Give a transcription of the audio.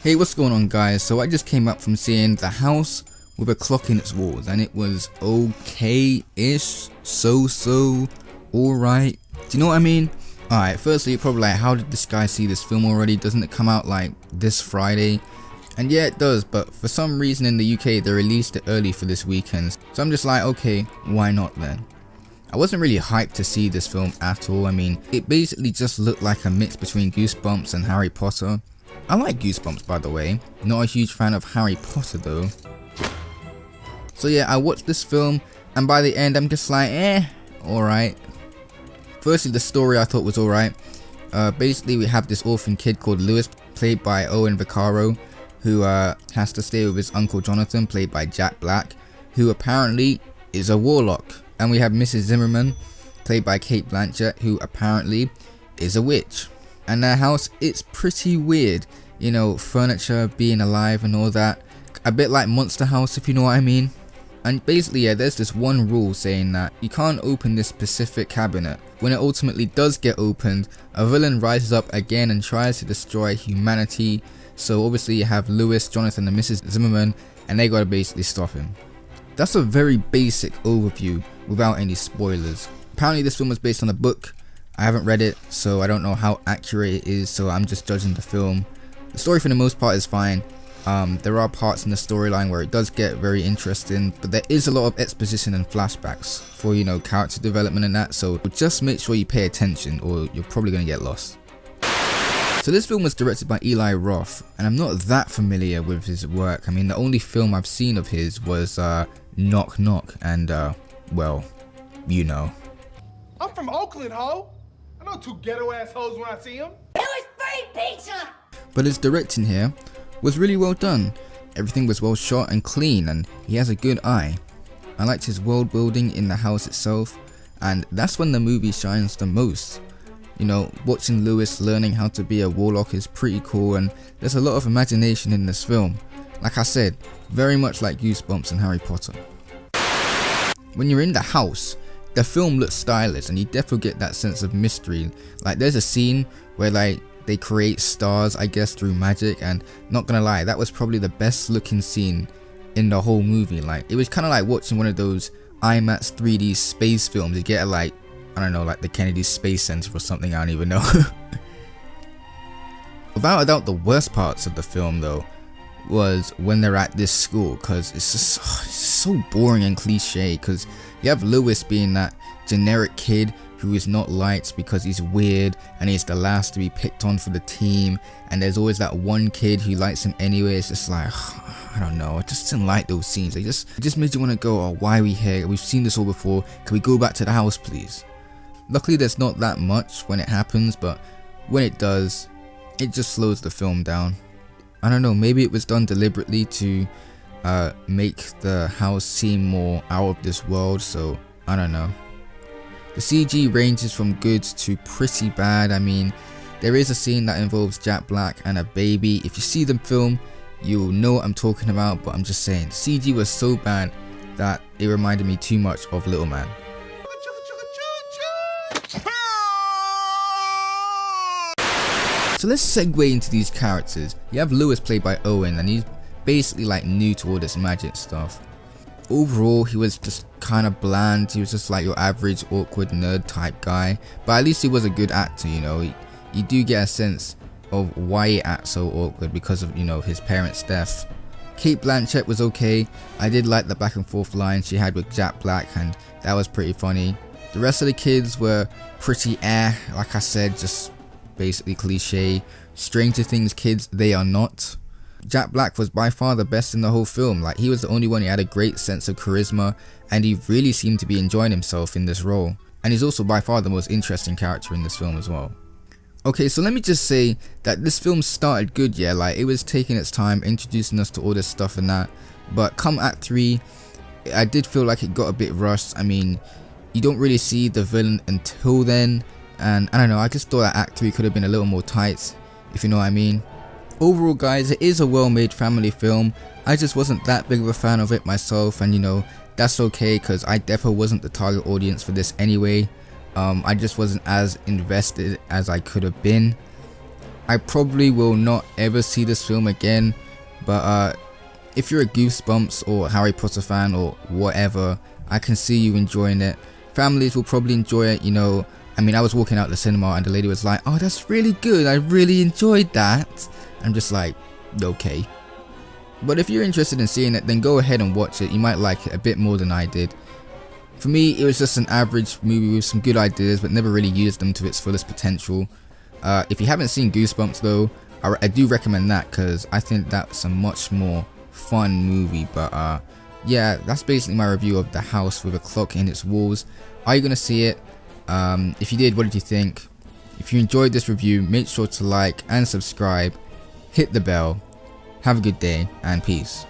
Hey, what's going on guys? So I just came up from seeing The House with a Clock in its walls and it was okay-ish, so, alright. Do you know what I mean? Alright, firstly you're probably like, how did this guy see this film already? Doesn't it come out like this Friday? And yeah, it does, but for some reason in the UK they released it early for this weekend. So I'm just like, okay, why not then? I wasn't really hyped to see this film at all. I mean, it basically just looked like a mix between Goosebumps and Harry Potter. I like Goosebumps by the way, not a huge fan of Harry Potter though. So yeah, I watched this film and by the end I'm just like, alright. Firstly, the story I thought was alright. Basically we have this orphan kid called Lewis, played by Owen Vaccaro, who has to stay with his uncle Jonathan, played by Jack Black, who apparently is a warlock. And we have Mrs. Zimmerman, played by Cate Blanchett, who apparently is a witch. And their house, it's pretty weird, you know, furniture being alive and all that, a bit like Monster House if you know what I mean. And basically yeah, there's this one rule saying that you can't open this specific cabinet. When it ultimately does get opened, a villain rises up again and tries to destroy humanity. So obviously you have Lewis, Jonathan and Mrs. Zimmerman, and they gotta basically stop him. That's a very basic overview without any spoilers. Apparently this film was based on a book. I haven't read it, so I don't know how accurate it is, so I'm just judging the film. The story for the most part is fine. There are parts in the storyline where it does get very interesting, but there is a lot of exposition and flashbacks for, you know, character development and that, so just make sure you pay attention or you're probably going to get lost. So this film was directed by Eli Roth, and I'm not that familiar with his work. I mean, the only film I've seen of his was Knock Knock, and well, you know. I'm from Oakland, ho! I know two ghetto assholes when I see them. It was free pizza! But his directing here was really well done. Everything was well shot and clean, and he has a good eye. I liked his world building in the house itself, and that's when the movie shines the most. You know, watching Lewis learning how to be a warlock is pretty cool, and there's a lot of imagination in this film. Like I said, very much like Goosebumps and Harry Potter. When you're in the house, the film looks stylish and you definitely get that sense of mystery. Like there's a scene where like they create stars, I guess, through magic, and not gonna lie, that was probably the best looking scene in the whole movie. Like it was kind of like watching one of those IMAX 3D space films. You get like, I don't know, like the Kennedy Space Center or something, I don't even know. Without a doubt, the worst parts of the film though was when they're at this school, because it's just so boring and cliche, because you have Lewis being that generic kid who is not liked because he's weird and he's the last to be picked on for the team, and there's always that one kid who likes him anyway. It's just like, I don't know, I just didn't like those scenes. It just made you want to go, oh, why are we here? We've seen this all before, can we go back to the house please? Luckily there's not that much when it happens, but when it does, it just slows the film down. I don't know, maybe it was done deliberately to make the house seem more out of this world, so I don't know. The CG ranges from good to pretty bad. I mean, there is a scene that involves Jack Black and a baby. If you see the film, you'll know what I'm talking about, but I'm just saying, CG was so bad that it reminded me too much of Little Man. So let's segue into these characters. You have Lewis, played by Owen, and he's basically like new to all this magic stuff. Overall, he was just kind of bland. He was just like your average awkward nerd type guy, but at least he was a good actor, you know. You do get a sense of why he acts so awkward because of, you know, his parents' death. Cate Blanchett was okay. I did like the back and forth line she had with Jack Black, and that was pretty funny. The rest of the kids were pretty like I said, just basically cliche. Stranger Things kids, they are not. Jack Black was by far the best in the whole film. Like he was the only one who had a great sense of charisma, and he really seemed to be enjoying himself in this role. And he's also by far the most interesting character in this film as well. Okay, so let me just say that this film started good, yeah, like it was taking its time, introducing us to all this stuff and that, but come Act 3, I did feel like it got a bit rushed. I mean, you don't really see the villain until then, and I don't know, I just thought that Act 3 could have been a little more tight, if you know what I mean. Overall guys, it is a well-made family film. I just wasn't that big of a fan of it myself, and you know, that's okay, because I definitely wasn't the target audience for this anyway. I just wasn't as invested as I could have been. I probably will not ever see this film again, but if you're a Goosebumps or Harry Potter fan or whatever, I can see you enjoying it. Families will probably enjoy it, you know. I mean, I was walking out the cinema and the lady was like, oh, that's really good, I really enjoyed that. I'm just like, okay. But if you're interested in seeing it, then go ahead and watch it. You might like it a bit more than I did. For me, it was just an average movie with some good ideas, but never really used them to its fullest potential. If you haven't seen Goosebumps though, I do recommend that, because I think that's a much more fun movie. But yeah, that's basically my review of The House with a Clock in Its Walls. Are you going to see it? If you did, what did you think? If you enjoyed this review, make sure to like and subscribe, hit the bell. Have a good day and peace.